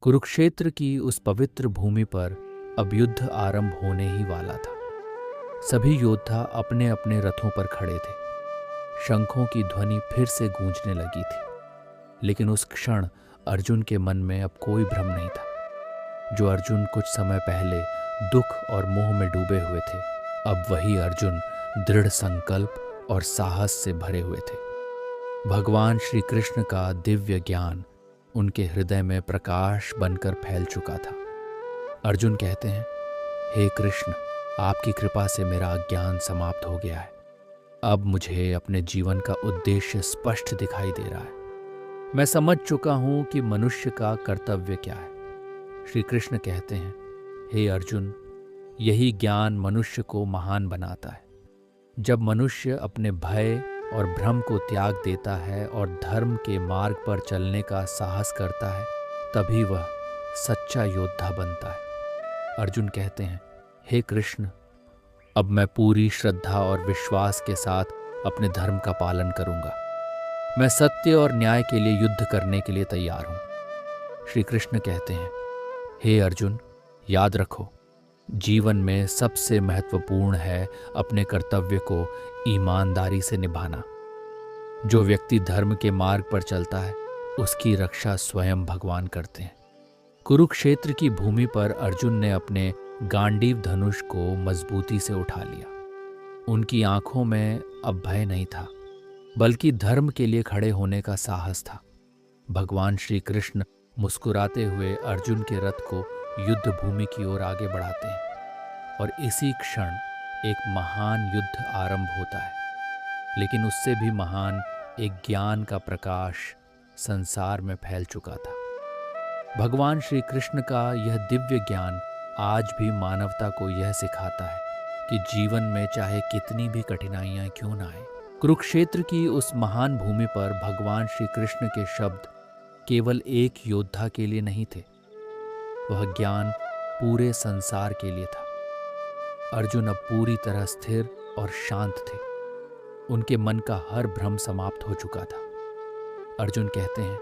कुरुक्षेत्र की उस पवित्र भूमि पर अब युद्ध आरंभ होने ही वाला था। सभी योद्धा अपने अपने रथों पर खड़े थे। शंखों की ध्वनि फिर से गूंजने लगी थी, लेकिन उस क्षण अर्जुन के मन में अब कोई भ्रम नहीं था। जो अर्जुन कुछ समय पहले दुख और मोह में डूबे हुए थे, अब वही अर्जुन दृढ़ संकल्प और साहस से भरे हुए थे। भगवान श्री कृष्ण का दिव्य ज्ञान उनके हृदय में प्रकाश बनकर फैल चुका था। अर्जुन कहते हैं, हे कृष्ण, आपकी कृपा से मेरा अज्ञान समाप्त हो गया है। अब मुझे अपने जीवन का उद्देश्य स्पष्ट दिखाई दे रहा है। मैं समझ चुका हूं कि मनुष्य का कर्तव्य क्या है। श्री कृष्ण कहते हैं, हे अर्जुन, यही ज्ञान मनुष्य को महान बनाता है। जब मनुष्य अपने भय और भ्रम को त्याग देता है और धर्म के मार्ग पर चलने का साहस करता है, तभी वह सच्चा योद्धा बनता है। अर्जुन कहते हैं, हे कृष्ण, अब मैं पूरी श्रद्धा और विश्वास के साथ अपने धर्म का पालन करूंगा। मैं सत्य और न्याय के लिए युद्ध करने के लिए तैयार हूं। श्री कृष्ण कहते हैं, हे अर्जुन, याद रखो, जीवन में सबसे महत्वपूर्ण है अपने कर्तव्य को ईमानदारी से निभाना। जो व्यक्ति धर्म के मार्ग पर चलता है, उसकी रक्षा स्वयं भगवान करते हैं। कुरुक्षेत्र की भूमि पर अर्जुन ने अपने गांडीव धनुष को मजबूती से उठा लिया। उनकी आंखों में अब भय नहीं था, बल्कि धर्म के लिए खड़े होने का साहस था। भगवान श्री कृष्ण मुस्कुराते हुए अर्जुन के रथ को युद्ध भूमि की ओर आगे बढ़ाते हैं और इसी क्षण एक महान युद्ध आरंभ होता है। लेकिन उससे भी महान एक ज्ञान का प्रकाश संसार में फैल चुका था। भगवान श्री कृष्ण का यह दिव्य ज्ञान आज भी मानवता को यह सिखाता है कि जीवन में चाहे कितनी भी कठिनाइयां क्यों ना आए, कुरुक्षेत्र की उस महान भूमि पर भगवान श्री कृष्ण के शब्द केवल एक योद्धा के लिए नहीं थे, वह ज्ञान पूरे संसार के लिए था। अर्जुन अब पूरी तरह स्थिर और शांत थे। उनके मन का हर भ्रम समाप्त हो चुका था। अर्जुन कहते हैं,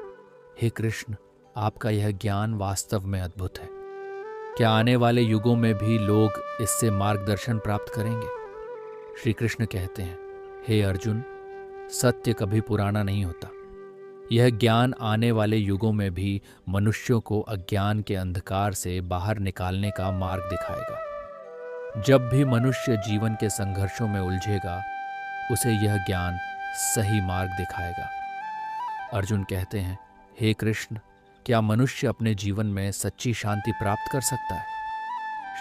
हे कृष्ण, आपका यह ज्ञान वास्तव में अद्भुत है। क्या आने वाले युगों में भी लोग इससे मार्गदर्शन प्राप्त करेंगे? श्री कृष्ण कहते हैं, हे अर्जुन, सत्य कभी पुराना नहीं होता। यह ज्ञान आने वाले युगों में भी मनुष्यों को अज्ञान के अंधकार से बाहर निकालने का मार्ग दिखाएगा। जब भी मनुष्य जीवन के संघर्षों में उलझेगा, उसे यह ज्ञान सही मार्ग दिखाएगा। अर्जुन कहते हैं, हे कृष्ण, क्या मनुष्य अपने जीवन में सच्ची शांति प्राप्त कर सकता है?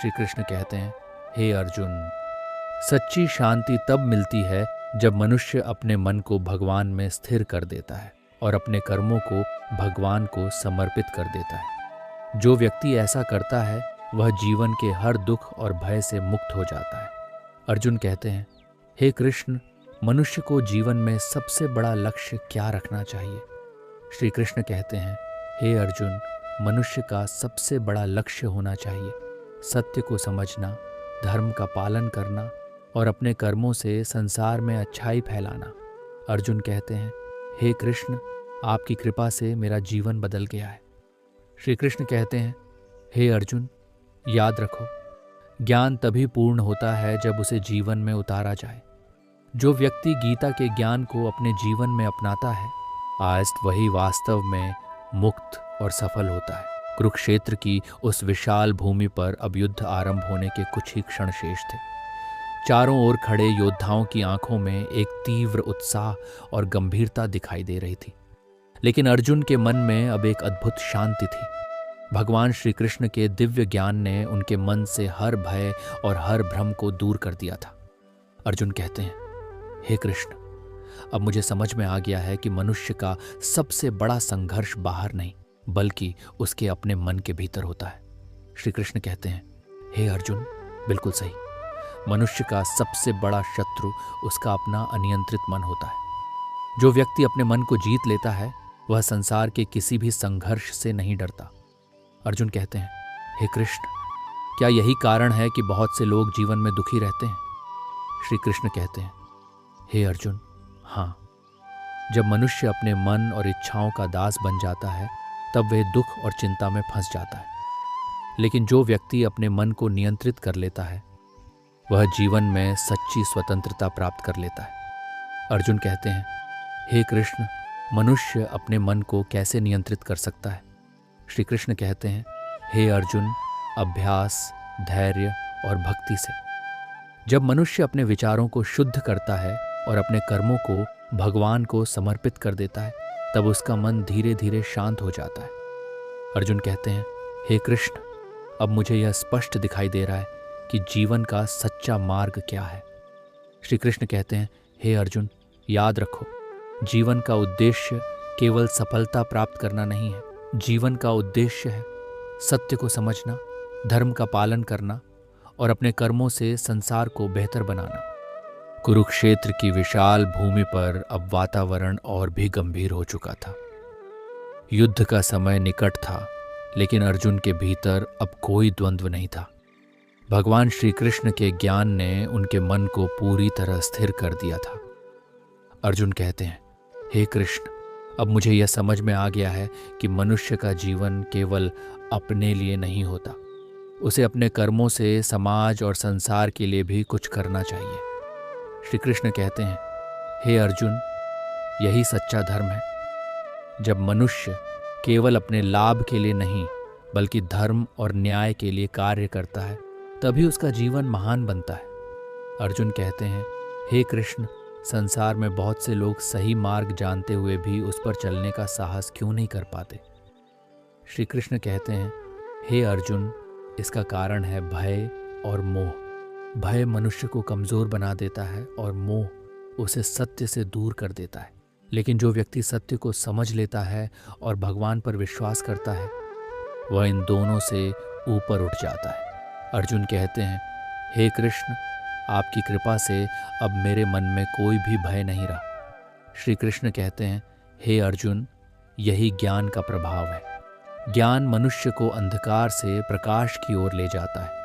श्री कृष्ण कहते हैं, हे अर्जुन, सच्ची शांति तब मिलती है जब मनुष्य अपने मन को भगवान में स्थिर कर देता है और अपने कर्मों को भगवान को समर्पित कर देता है। जो व्यक्ति ऐसा करता है, वह जीवन के हर दुख और भय से मुक्त हो जाता है। अर्जुन कहते हैं, हे कृष्ण, मनुष्य को जीवन में सबसे बड़ा लक्ष्य क्या रखना चाहिए? श्री कृष्ण कहते हैं, हे अर्जुन, मनुष्य का सबसे बड़ा लक्ष्य होना चाहिए सत्य को समझना, धर्म का पालन करना और अपने कर्मों से संसार में अच्छाई फैलाना। अर्जुन कहते हैं, हे कृष्ण, आपकी कृपा से मेरा जीवन बदल गया है। श्री कृष्ण कहते हैं, हे अर्जुन, याद रखो, ज्ञान तभी पूर्ण होता है जब उसे जीवन में उतारा जाए। जो व्यक्ति गीता के ज्ञान को अपने जीवन में अपनाता है, आज वही वास्तव में मुक्त और सफल होता है। कुरुक्षेत्र की उस विशाल भूमि पर अब युद्ध आरंभ होने के कुछ ही क्षण शेष थे। चारों ओर खड़े योद्धाओं की आंखों में एक तीव्र उत्साह और गंभीरता दिखाई दे रही थी, लेकिन अर्जुन के मन में अब एक अद्भुत शांति थी। भगवान श्री कृष्ण के दिव्य ज्ञान ने उनके मन से हर भय और हर भ्रम को दूर कर दिया था। अर्जुन कहते हैं, हे कृष्ण, अब मुझे समझ में आ गया है कि मनुष्य का सबसे बड़ा संघर्ष बाहर नहीं, बल्कि उसके अपने मन के भीतर होता है। श्री कृष्ण कहते हैं, हे अर्जुन, बिल्कुल सही। मनुष्य का सबसे बड़ा शत्रु उसका अपना अनियंत्रित मन होता है। जो व्यक्ति अपने मन को जीत लेता है, वह संसार के किसी भी संघर्ष से नहीं डरता। अर्जुन कहते हैं, हे कृष्ण, क्या यही कारण है कि बहुत से लोग जीवन में दुखी रहते हैं? श्री कृष्ण कहते हैं, हे अर्जुन, हाँ, जब मनुष्य अपने मन और इच्छाओं का दास बन जाता है, तब वह दुख और चिंता में फंस जाता है। लेकिन जो व्यक्ति अपने मन को नियंत्रित कर लेता है वह जीवन में सच्ची स्वतंत्रता प्राप्त कर लेता है। अर्जुन कहते हैं, हे कृष्ण, मनुष्य अपने मन को कैसे नियंत्रित कर सकता है? श्री कृष्ण कहते हैं, हे अर्जुन, अभ्यास, धैर्य और भक्ति से। जब मनुष्य अपने विचारों को शुद्ध करता है और अपने कर्मों को भगवान को समर्पित कर देता है तब उसका मन धीरे धीरे शांत हो जाता है। अर्जुन कहते हैं, हे कृष्ण, अब मुझे यह स्पष्ट दिखाई दे रहा है कि जीवन का सच्चा मार्ग क्या है। श्री कृष्ण कहते हैं, हे अर्जुन, याद रखो, जीवन का उद्देश्य केवल सफलता प्राप्त करना नहीं है। जीवन का उद्देश्य है सत्य को समझना, धर्म का पालन करना और अपने कर्मों से संसार को बेहतर बनाना। कुरुक्षेत्र की विशाल भूमि पर अब वातावरण और भी गंभीर हो चुका था। युद्ध का समय निकट था, लेकिन अर्जुन के भीतर अब कोई द्वंद्व नहीं था। भगवान श्री कृष्ण के ज्ञान ने उनके मन को पूरी तरह स्थिर कर दिया था। अर्जुन कहते हैं, हे कृष्ण, अब मुझे यह समझ में आ गया है कि मनुष्य का जीवन केवल अपने लिए नहीं होता, उसे अपने कर्मों से समाज और संसार के लिए भी कुछ करना चाहिए। श्री कृष्ण कहते हैं, हे अर्जुन, यही सच्चा धर्म है। जब मनुष्य केवल अपने लाभ के लिए नहीं बल्कि धर्म और न्याय के लिए कार्य करता है तभी उसका जीवन महान बनता है। अर्जुन कहते हैं, हे कृष्ण, संसार में बहुत से लोग सही मार्ग जानते हुए भी उस पर चलने का साहस क्यों नहीं कर पाते? श्री कृष्ण कहते हैं, हे अर्जुन, इसका कारण है भय और मोह। भय मनुष्य को कमजोर बना देता है और मोह उसे सत्य से दूर कर देता है। लेकिन जो व्यक्ति सत्य को समझ लेता है और भगवान पर विश्वास करता है वह इन दोनों से ऊपर उठ जाता है। अर्जुन कहते हैं, हे कृष्ण, आपकी कृपा से अब मेरे मन में कोई भी भय नहीं रहा। श्री कृष्ण कहते हैं, हे अर्जुन, यही ज्ञान का प्रभाव है। ज्ञान मनुष्य को अंधकार से प्रकाश की ओर ले जाता है।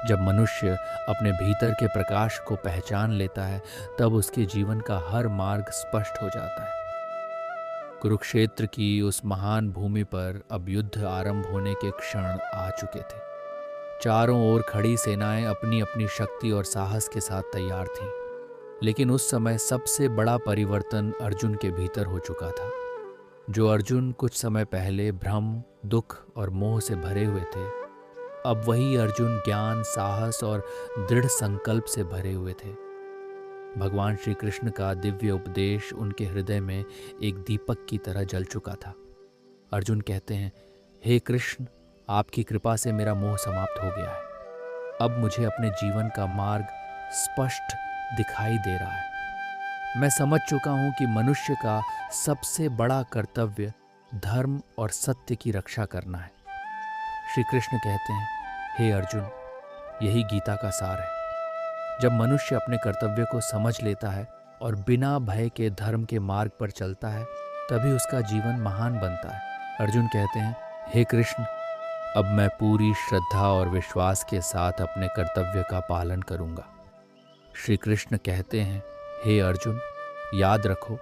जब मनुष्य अपने भीतर के प्रकाश को पहचान लेता है तब उसके जीवन का हर मार्ग स्पष्ट हो जाता है। कुरुक्षेत्र की उस महान भूमि पर अब युद्ध आरंभ होने के क्षण आ चुके थे। चारों ओर खड़ी सेनाएं अपनी अपनी शक्ति और साहस के साथ तैयार थीं। लेकिन उस समय सबसे बड़ा परिवर्तन अर्जुन के भीतर हो चुका था। जो अर्जुन कुछ समय पहले भ्रम, दुख और मोह से भरे हुए थे, अब वही अर्जुन ज्ञान, साहस और दृढ़ संकल्प से भरे हुए थे। भगवान श्री कृष्ण का दिव्य उपदेश उनके हृदय में एक दीपक की तरह जल चुका था। अर्जुन कहते हैं, हे कृष्ण, आपकी कृपा से मेरा मोह समाप्त हो गया है। अब मुझे अपने जीवन का मार्ग स्पष्ट दिखाई दे रहा है। मैं समझ चुका हूं कि मनुष्य का सबसे बड़ा कर्तव्य धर्म और सत्य की रक्षा करना है। श्री कृष्ण कहते हैं, हे अर्जुन, यही गीता का सार है। जब मनुष्य अपने कर्तव्य को समझ लेता है और बिना भय के धर्म के मार्ग पर चलता है तभी उसका जीवन महान बनता है। अर्जुन कहते हैं, हे कृष्ण, अब मैं पूरी श्रद्धा और विश्वास के साथ अपने कर्तव्य का पालन करूंगा। श्री कृष्ण कहते हैं, हे अर्जुन, याद रखो,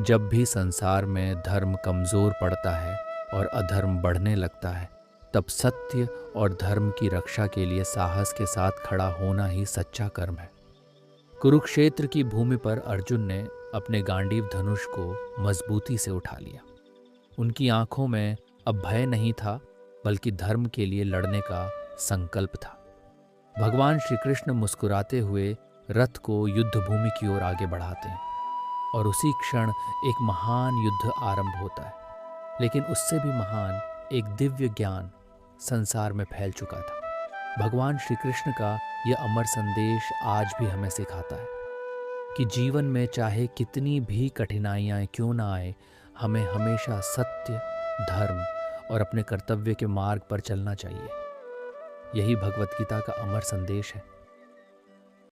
जब भी संसार में धर्म कमजोर पड़ता है और अधर्म बढ़ने लगता है तब सत्य और धर्म की रक्षा के लिए साहस के साथ खड़ा होना ही सच्चा कर्म है। कुरुक्षेत्र की भूमि पर अर्जुन ने अपने गांडीव धनुष को मजबूती से उठा लिया। उनकी आंखों में अब भय नहीं था बल्कि धर्म के लिए लड़ने का संकल्प था। भगवान श्री कृष्ण मुस्कुराते हुए रथ को युद्ध भूमि की ओर आगे बढ़ाते हैं और उसी क्षण एक महान युद्ध आरंभ होता है। लेकिन उससे भी महान एक दिव्य ज्ञान संसार में फैल चुका था। भगवान श्री कृष्ण का यह अमर संदेश आज भी हमें सिखाता है कि जीवन में चाहे कितनी भी कठिनाइयां क्यों ना आए, हमें हमेशा सत्य, धर्म और अपने कर्तव्य के मार्ग पर चलना चाहिए। यही भगवत गीता का अमर संदेश है।